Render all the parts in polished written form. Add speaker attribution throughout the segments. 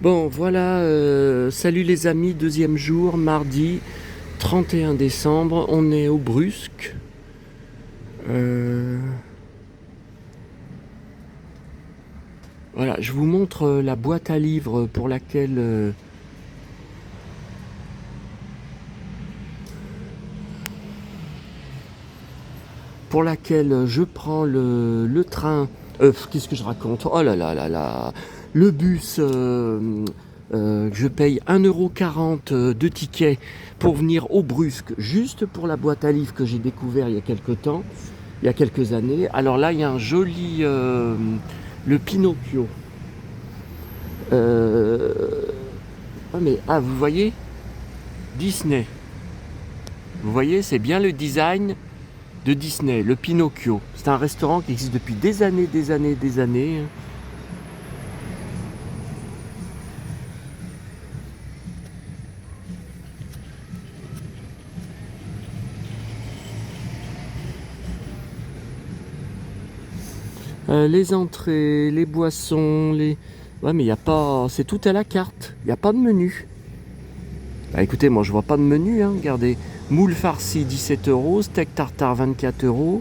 Speaker 1: Bon, voilà, salut les amis, deuxième jour, mardi 31 décembre, on est au Brusque. Voilà, je vous montre la boîte à livres pour laquelle je prends le train. Qu'est-ce que je raconte? Oh là là là là, le bus. Je paye 1,40 € de ticket pour venir au Brusque, juste pour la boîte à livres que j'ai découvert il y a quelques années. Alors là, il y a un joli le Pinocchio. Vous voyez, Disney. Vous voyez, c'est bien le design de Disney, le Pinocchio. C'est un restaurant qui existe depuis des années, des années, des années. Les entrées, les boissons, les... Ouais, mais il n'y a pas... C'est tout à la carte. Il n'y a pas de menu. Bah écoutez, moi je vois pas de menu, hein. Regardez. Moule farci 17 €, steak tartare 24 €.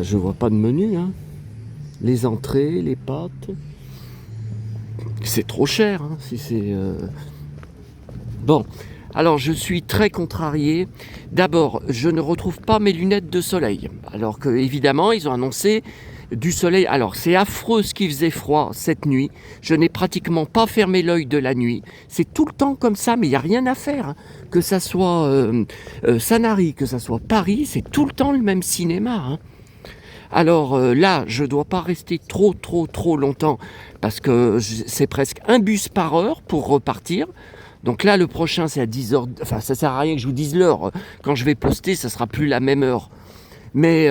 Speaker 1: Je vois pas de menu, hein. Les entrées, les pâtes. C'est trop cher, hein, si c'est... Bon, alors je suis très contrarié. D'abord, je ne retrouve pas mes lunettes de soleil. Alors que, évidemment, ils ont annoncé du soleil. Alors, c'est affreux ce qui faisait froid cette nuit. Je n'ai pratiquement pas fermé l'œil de la nuit. C'est tout le temps comme ça, mais il n'y a rien à faire, hein. Que ça soit Sanary, que ça soit Paris, c'est tout le temps le même cinéma, hein. Alors là, je ne dois pas rester trop longtemps parce que c'est presque un bus par heure pour repartir. Donc là, le prochain, c'est à 10 h. Enfin, ça sert à rien que je vous dise l'heure. Quand je vais poster, ça sera plus la même heure. Mais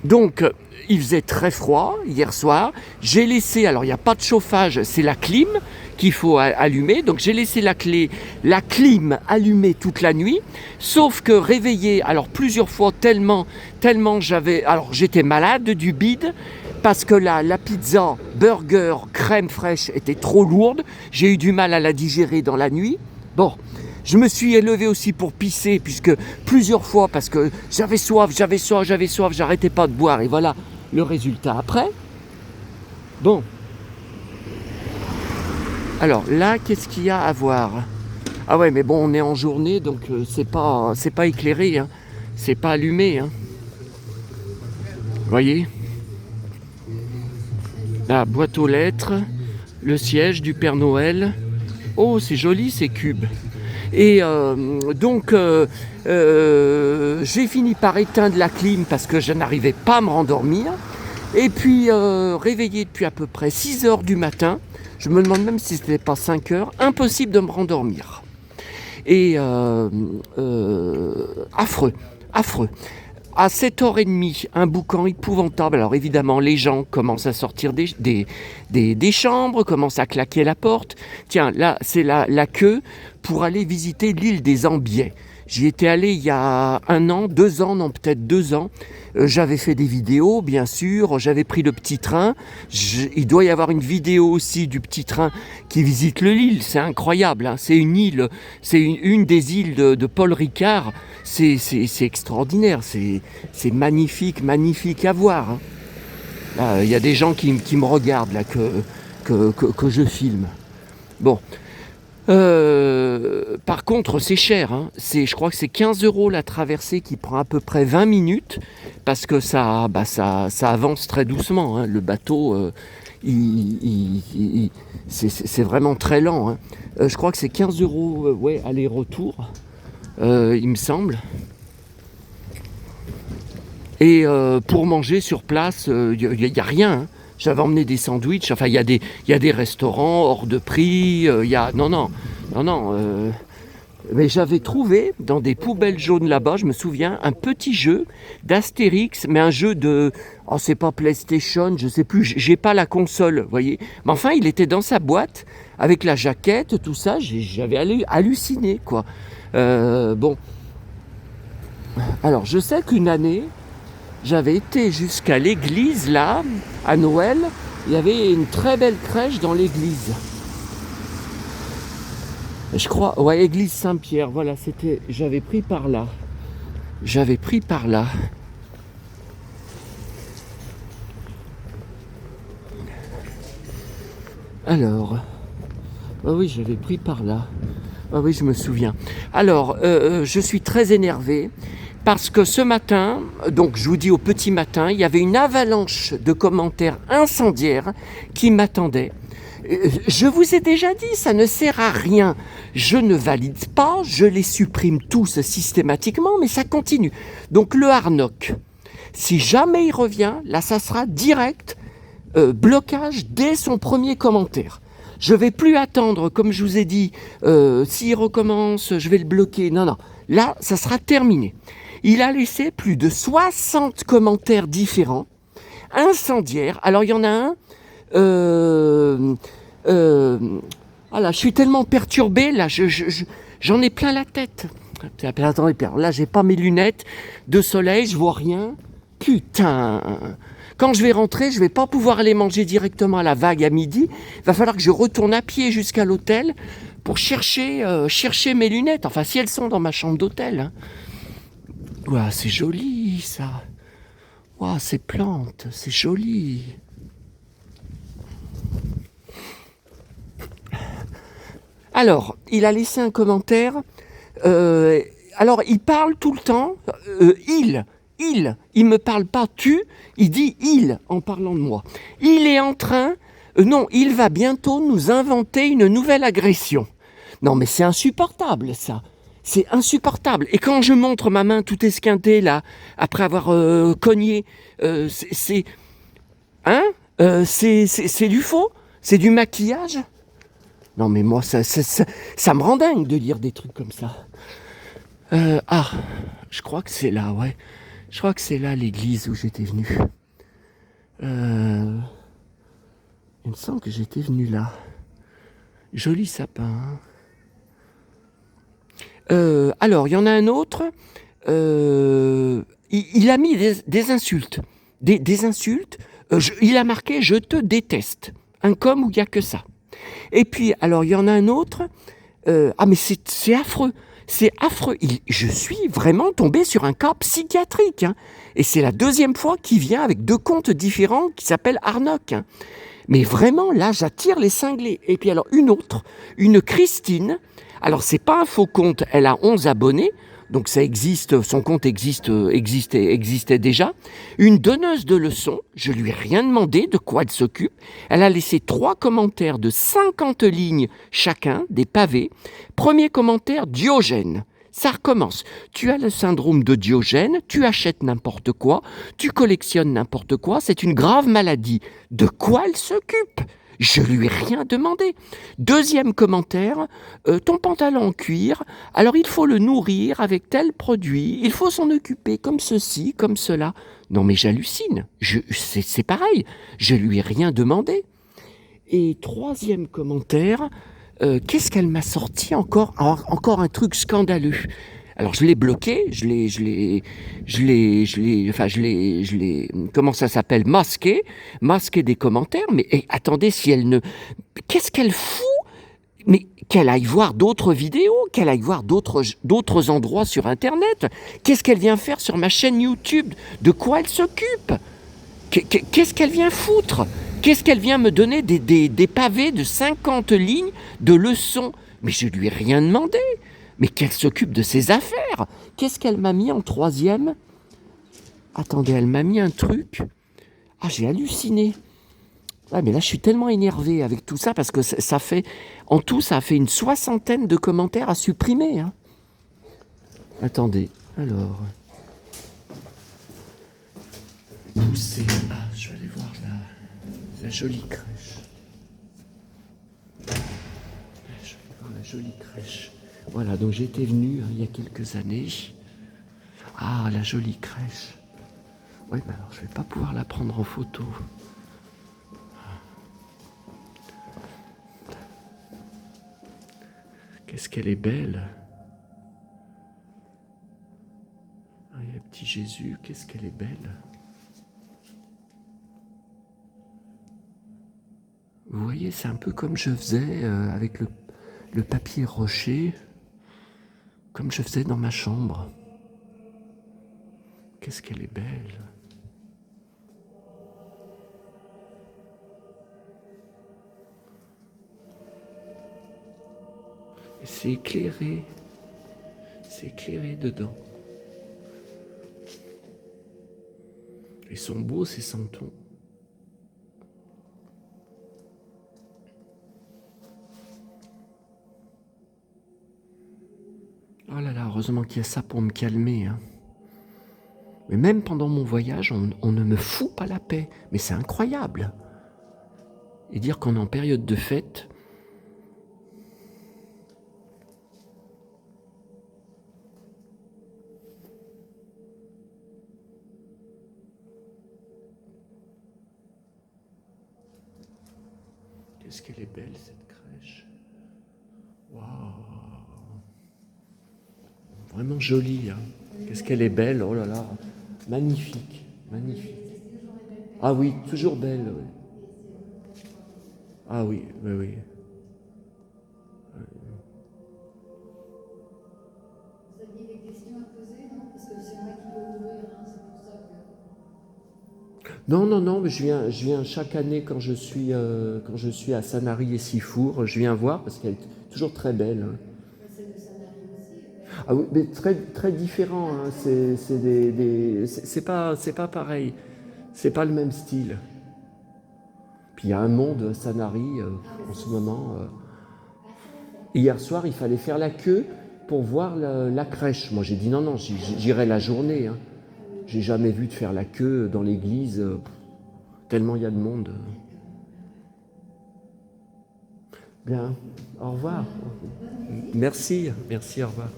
Speaker 1: donc, il faisait très froid hier soir. J'ai laissé, alors il n'y a pas de chauffage, c'est la clim qu'il faut allumer. Donc j'ai laissé la clim allumée toute la nuit. Sauf que réveillé, alors plusieurs fois, tellement j'étais malade du bide. Parce que la pizza, burger, crème fraîche était trop lourde. J'ai eu du mal à la digérer dans la nuit. Bon, je me suis élevé aussi pour pisser, puisque plusieurs fois, parce que j'avais soif, j'arrêtais pas de boire. Et voilà le résultat après. Bon. Alors là, qu'est-ce qu'il y a à voir? Ah ouais, mais bon, on est en journée, donc c'est pas éclairé, hein. C'est pas allumé, hein. Vous voyez? La boîte aux lettres, le siège du Père Noël. Oh, c'est joli ces cubes. Et j'ai fini par éteindre la clim parce que je n'arrivais pas à me rendormir. Et puis, réveillé depuis à peu près 6 h du matin, je me demande même si ce n'était pas 5 h, impossible de me rendormir. Et affreux. À 7 h 30, un boucan épouvantable. Alors évidemment, les gens commencent à sortir des chambres, commencent à claquer la porte. Tiens, là, c'est la queue pour aller visiter l'île des Ambiers. J'y étais allé il y a 1 an, 2 ans, non peut-être 2 ans. J'avais fait des vidéos, bien sûr. J'avais pris le petit train. Il doit y avoir une vidéo aussi du petit train qui visite l'île. C'est incroyable, hein. C'est une île, c'est une des îles de Paul Ricard. C'est extraordinaire. C'est magnifique à voir, hein. Là, il y a des gens qui me regardent là que je filme. Bon. Par contre, c'est cher, hein. Je crois que c'est 15 € la traversée qui prend à peu près 20 minutes parce que ça avance très doucement, hein. Le bateau, c'est vraiment très lent, hein. Je crois que c'est 15 € ouais, aller-retour, il me semble. Et pour manger sur place, il n'y a rien, hein. J'avais emmené des sandwichs, enfin il y a des restaurants hors de prix, non, mais j'avais trouvé dans des poubelles jaunes là-bas, je me souviens, un petit jeu d'Astérix, mais un jeu de, oh c'est pas PlayStation, je sais plus, j'ai pas la console, vous voyez, mais enfin il était dans sa boîte, avec la jaquette, tout ça, j'avais halluciné, quoi. Bon, alors je sais qu'une année, J'avais été jusqu'à l'église, là, à Noël. Il y avait une très belle crèche dans l'église. Je crois, ouais, église Saint-Pierre, voilà, c'était, j'avais pris par là. J'avais pris par là. Alors, ah oui, j'avais pris par là. Ah oui, je me souviens. Alors, je suis très énervé parce que ce matin, donc je vous dis au petit matin, il y avait une avalanche de commentaires incendiaires qui m'attendaient. Je vous ai déjà dit, ça ne sert à rien. Je ne valide pas, je les supprime tous systématiquement, mais ça continue. Donc le Harnock, si jamais il revient, là ça sera direct, blocage dès son premier commentaire. Je ne vais plus attendre, comme je vous ai dit, s'il recommence, je vais le bloquer. Non, non, là ça sera terminé. Il a laissé plus de 60 commentaires différents, incendiaires. Alors il y en a un... voilà, je suis tellement perturbé, là, j'en ai plein la tête. Attendez, là, j'ai pas mes lunettes de soleil, je vois rien. Putain! Quand je vais rentrer, je vais pas pouvoir aller manger directement à la Vague à midi. Il va falloir que je retourne à pied jusqu'à l'hôtel pour chercher mes lunettes. Enfin, si elles sont dans ma chambre d'hôtel. Hein. Ouah, c'est joli, ça. Ouah, ces plantes, c'est joli. Alors, il a laissé un commentaire. Alors, il parle tout le temps. Il me parle pas tu, il dit il en parlant de moi. Il est en train, non, il va bientôt nous inventer une nouvelle agression. Non, mais c'est insupportable, ça. C'est insupportable. Et quand je montre ma main tout esquintée, là, après avoir cogné, c'est... Hein c'est du faux? C'est du maquillage? Non, mais moi, ça me rend dingue de lire des trucs comme ça. Je crois que c'est là, ouais. Je crois que c'est là l'église où j'étais venu. Il me semble que j'étais venu là. Joli sapin. Alors, il y en a un autre. Il a mis des insultes. Des insultes. Il a marqué « Je te déteste ». Un com où il n'y a que ça. Et puis, alors, il y en a un autre. Mais c'est affreux. C'est affreux. Je suis vraiment tombé sur un cas psychiatrique. Hein. Et c'est la deuxième fois qu'il vient avec 2 comptes différents qui s'appellent Harnock. Hein. Mais vraiment, là, j'attire les cinglés. Et puis alors, une autre, une Christine. Alors, c'est pas un faux compte. Elle a 11 abonnés. Donc ça existe, son compte existait déjà. Une donneuse de leçons, je lui ai rien demandé de quoi elle s'occupe. Elle a laissé 3 commentaires de 50 lignes chacun, des pavés. Premier commentaire, Diogène. Ça recommence. Tu as le syndrome de Diogène, tu achètes n'importe quoi, tu collectionnes n'importe quoi, c'est une grave maladie. De quoi elle s'occupe ? Je lui ai rien demandé. Deuxième commentaire, ton pantalon en cuir, alors il faut le nourrir avec tel produit, il faut s'en occuper comme ceci, comme cela. Non mais j'hallucine, c'est pareil, je lui ai rien demandé. Et troisième commentaire, qu'est-ce qu'elle m'a sorti encore un truc scandaleux. Alors je l'ai bloqué, comment ça s'appelle, masqué des commentaires, mais attendez, si elle ne... Qu'est-ce qu'elle fout? Mais qu'elle aille voir d'autres vidéos, qu'elle aille voir d'autres endroits sur Internet. Qu'est-ce qu'elle vient faire sur ma chaîne YouTube? De quoi elle s'occupe? Qu'est-ce qu'elle vient foutre? Qu'est-ce qu'elle vient me donner des pavés de 50 lignes de leçons? Mais je lui ai rien demandé. Mais qu'elle s'occupe de ses affaires. Qu'est-ce qu'elle m'a mis en troisième? Attendez, elle m'a mis un truc. Ah, j'ai halluciné. Ouais, mais là, je suis tellement énervé avec tout ça parce que ça fait... En tout, ça a fait une 60aine de commentaires à supprimer. Hein. Attendez, alors... Pousser... Ah, je vais aller voir la jolie crèche. Je vais aller voir la jolie crèche. Voilà, donc j'étais venu il y a quelques années. Ah, la jolie crèche. Oui, mais alors je vais pas pouvoir la prendre en photo. Qu'est-ce qu'elle est belle. Ah, il y a petit Jésus, qu'est-ce qu'elle est belle. voyez, c'est un peu comme je faisais avec le papier rocher, comme je faisais dans ma chambre. Qu'est-ce qu'elle est belle! Et c'est éclairé dedans. Ils sont beaux ces santons. Oh là là, heureusement qu'il y a ça pour me calmer. Hein. Mais même pendant mon voyage, on ne me fout pas la paix. Mais c'est incroyable. Et dire qu'on est en période de fête. Qu'est-ce qu'elle est belle cette crèche. Waouh. Vraiment jolie. Hein. Qu'est-ce qu'elle est belle. Oh là là. Magnifique. Magnifique. Ah oui, toujours belle. Oui. Ah oui, oui, oui.
Speaker 2: Vous aviez des questions à poser, non? Parce que c'est moi qui dois ouvrir, hein, c'est pour ça que...
Speaker 1: Non, mais je viens chaque année quand je suis à Sanary et Sifour, je viens voir parce qu'elle est toujours très belle. Hein.
Speaker 2: Celle de Sanary aussi.
Speaker 1: Ah oui, mais très très différent. Hein. C'est pas pareil. C'est pas le même style. Puis il y a un monde à Sanary en ce moment. Hier soir, il fallait faire la queue pour voir la crèche. Moi, j'ai dit non, j'irai la journée. Hein. J'ai jamais vu de faire la queue dans l'église, tellement il y a de monde. Bien, au revoir. Merci, au revoir.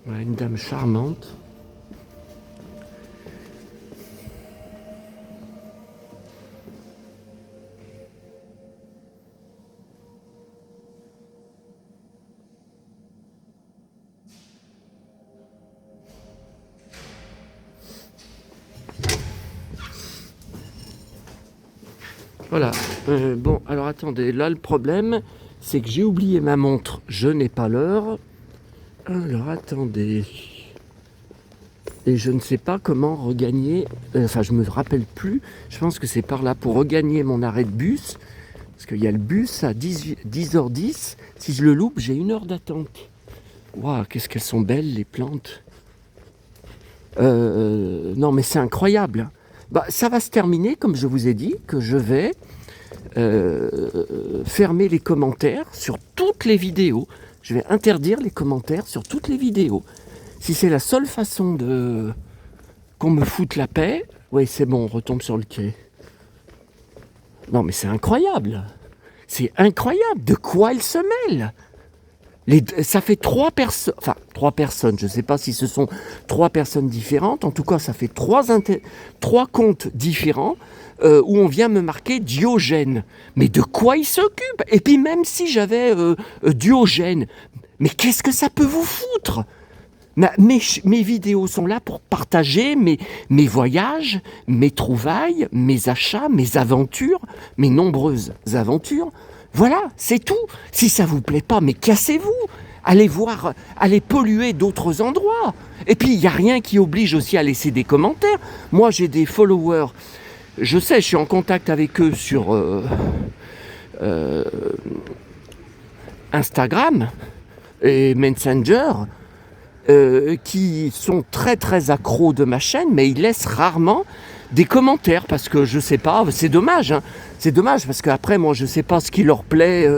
Speaker 1: Voilà, une dame charmante. Voilà. Bon, alors attendez, là le problème, c'est que j'ai oublié ma montre. Je n'ai pas l'heure. Alors attendez. Et je ne sais pas comment regagner. Enfin, je me rappelle plus. Je pense que c'est par là pour regagner mon arrêt de bus. Parce qu'il y a le bus à 10h10. Si je le loupe, j'ai 1 heure d'attente. Waouh, qu'est-ce qu'elles sont belles les plantes. Non, mais c'est incroyable. Bah, ça va se terminer, comme je vous ai dit, que je vais fermer les commentaires sur toutes les vidéos. Je vais interdire les commentaires sur toutes les vidéos. Si c'est la seule façon de qu'on me foute la paix, oui, c'est bon, on retombe sur le quai. Non, mais c'est incroyable. C'est incroyable. De quoi ils se mêlent? Ça fait 3 personnes, enfin 3 personnes, je ne sais pas si ce sont 3 personnes différentes, en tout cas ça fait 3 comptes différents où on vient me marquer Diogène. Mais de quoi il s'occupe? Et puis même si j'avais Diogène, mais qu'est-ce que ça peut vous foutre? Mes vidéos sont là pour partager mes voyages, mes trouvailles, mes achats, mes aventures, mes nombreuses aventures. Voilà, c'est tout. Si ça vous plaît pas, mais cassez-vous. Allez voir, allez polluer d'autres endroits. Et puis, il n'y a rien qui oblige aussi à laisser des commentaires. Moi, j'ai des followers. Je sais, je suis en contact avec eux sur Instagram et Messenger, qui sont très très accros de ma chaîne, mais ils laissent rarement des commentaires parce que je sais pas, c'est dommage, hein. C'est dommage parce qu'après moi je sais pas ce qui leur plaît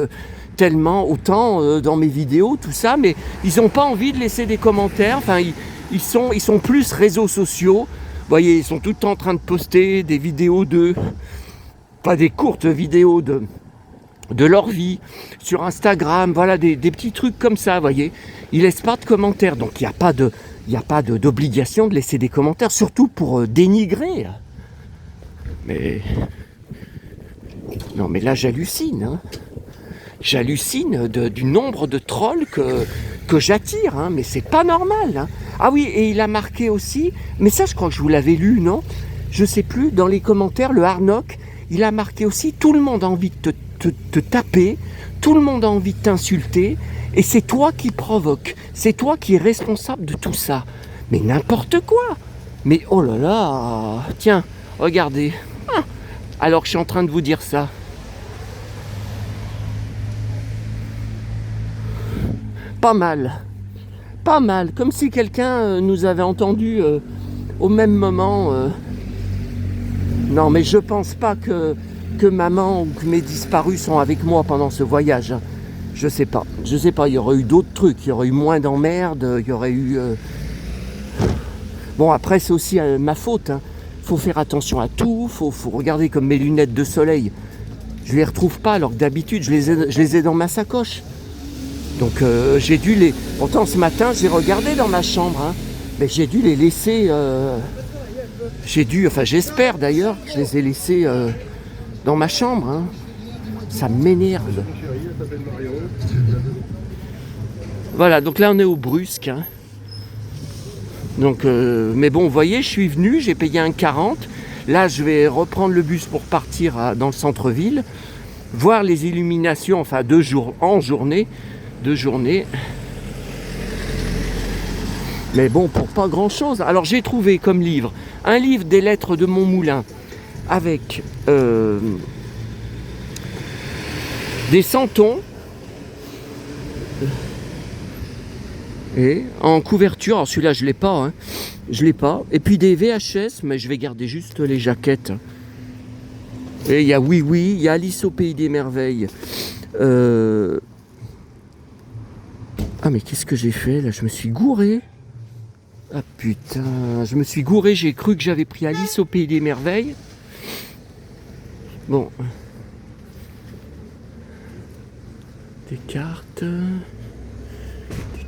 Speaker 1: tellement autant dans mes vidéos, tout ça, mais ils n'ont pas envie de laisser des commentaires. Enfin, ils sont plus réseaux sociaux. Vous voyez, ils sont tout le temps en train de poster des vidéos pas des courtes vidéos de leur vie sur Instagram, voilà, des petits trucs comme ça, vous voyez. Ils laissent pas de commentaires, donc il n'y a pas d'obligation de laisser des commentaires, surtout pour dénigrer. Mais non, mais là j'hallucine, hein. J'hallucine du nombre de trolls que j'attire, hein, mais c'est pas normal. Hein. Ah oui, et il a marqué aussi, mais ça je crois que je vous l'avais lu, non? je sais plus, dans les commentaires, le Arnock, il a marqué aussi, tout le monde a envie de te taper, tout le monde a envie de t'insulter, et c'est toi qui provoque, c'est toi qui es responsable de tout ça. Mais n'importe quoi. Mais oh là là, tiens, regardez. Ah, alors que je suis en train de vous dire ça. Pas mal. Pas mal. Comme si quelqu'un nous avait entendu au même moment. Non, mais je pense pas que maman ou que mes disparus sont avec moi pendant ce voyage. Hein. Je sais pas. Je sais pas. Il y aurait eu d'autres trucs. Il y aurait eu moins d'emmerdes. Il y aurait eu... Bon, après, c'est aussi ma faute. Hein. Faut faire attention à tout. Faut regarder comme mes lunettes de soleil. Je les retrouve pas alors que d'habitude, je les ai dans ma sacoche. Donc j'ai dû les... Pourtant, ce matin, j'ai regardé dans ma chambre. Hein. Mais j'ai dû les laisser... Enfin, j'espère d'ailleurs que je les ai laissés dans ma chambre. Hein. Ça m'énerve. Voilà, donc là, on est au Brusque. Hein. Donc, mais bon, vous voyez, je suis venu, j'ai payé un 40. Là, je vais reprendre le bus pour partir dans le centre-ville, voir les illuminations, enfin 2 jours en journée, 2 journées. Mais bon, pour pas grand-chose. Alors, j'ai trouvé comme livre un livre des lettres de Montmoulin avec des santons. Et en couverture, alors celui-là je l'ai pas, hein. Je l'ai pas. Et puis des VHS, mais je vais garder juste les jaquettes. Et il y a Oui Oui, il y a Alice au Pays des Merveilles. Ah mais qu'est-ce que j'ai fait là? Je me suis gouré. Ah putain, je me suis gouré, j'ai cru que j'avais pris Alice au Pays des Merveilles. Bon. Des cartes.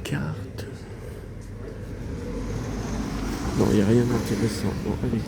Speaker 1: Carte. Non, il n'y a rien d'intéressant. Bon, allez.